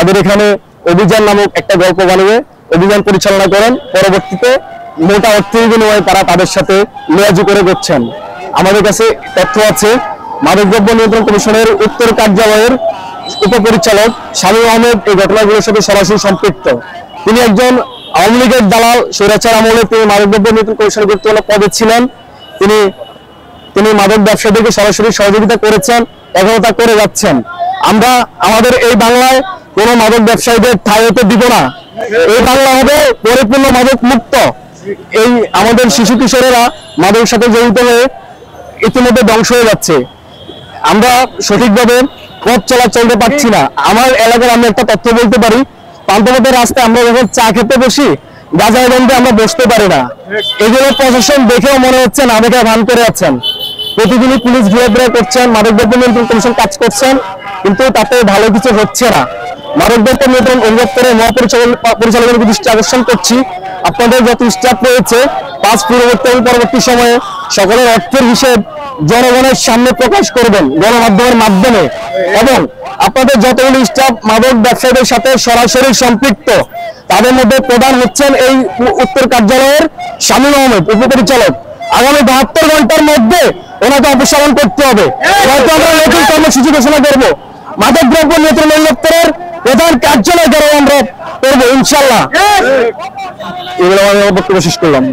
তাদের এখানে অভিযান নামক একটা গল্প বানিয়ে অভিযান পরিচালনা করেন। পরবর্তীতে মোটা অর্থের বিনিময়ে তারা তাদের সাথে লিয়াজু করে করছেন। আমাদের কাছে তথ্য আছে, মাদকদ্রব্য নিয়ন্ত্রণ কমিশনের উত্তর কার্যালয়ের উপপরিচালক শামীম আহমেদ এই ঘটনাগুলোর সাথে সরাসরি সম্পৃক্ত। তিনি একজন আওয়ামী লীগের দালাল, স্বৈরাচার আমলে তিনি মাদকদ্রব্য নিয়ন্ত্রণ কমিশনের গুরুত্বপূর্ণ পদে ছিলেন। তিনি মাদক ব্যবসায়ীদেরকে সরাসরি সহযোগিতা করেছেন, এখনো তা করে যাচ্ছেন। আমরা আমাদের এই বাংলায় কোনো মাদক ব্যবসায়ীদের ঠাঁই হতে দিব না। এই বাংলা হবে পরিপূর্ণ মাদক মুক্ত। এই আমাদের শিশু কিশোরেরা মাদকের সাথে জড়িত হয়ে ইতিমধ্যে ধ্বংস হয়ে যাচ্ছে। আমরা সঠিকভাবে পথ চলতে পারছি না। আমার এলাকার আমি একটা তথ্য বলতে পারি, পান্থপথের রাস্তায় আমরা যখন চা খেতে বসি, গাঁজার গন্ধে আমরা বসতে পারি না। এগুলো প্রশাসন দেখেও মনে হচ্ছে না দেখে ভান করে আছেন। প্রতিদিনই পুলিশ ঘোরাফেরা করছেন, মাদকদ্রব্য নিয়ন্ত্রণ কমিশন কাজ করছেন, কিন্তু তাতে ভালো কিছু হচ্ছে না। মাদকদ্রব্য নিয়ন্ত্রণ অধিদপ্তরের মহাপরিচালকের দৃষ্টি আকর্ষণ করছি, আপনাদের যত স্টাফ রয়েছে পরবর্তী সময়ে সকলের অর্থের হিসেব জনগণের সামনে প্রকাশ করবেন গণমাধ্যমের মাধ্যমে, এবং আপনাদের যতগুলি স্টাফ মাদক ব্যবসায়ীদের সাথে সরাসরি সম্পৃক্ত, তাদের মধ্যে প্রধান হচ্ছেন এই উত্তর কার্যালয়ের শামীম আহমেদ উপপরিচালক। আগামী 72 ঘন্টার মধ্যে ওনাকে অপসারণ করতে হবে। হয়তো আমরা নতুন কর্মসূচি ঘোষণা করবো, মাদকদ্রব্য নিয়ন্ত্রণ অধিদপ্তরের প্রধান কার্যালয় দ্বারা আমরা করবো ইনশাল্লাহ। এগুলো আমি বক্তব্য শেষ করলাম।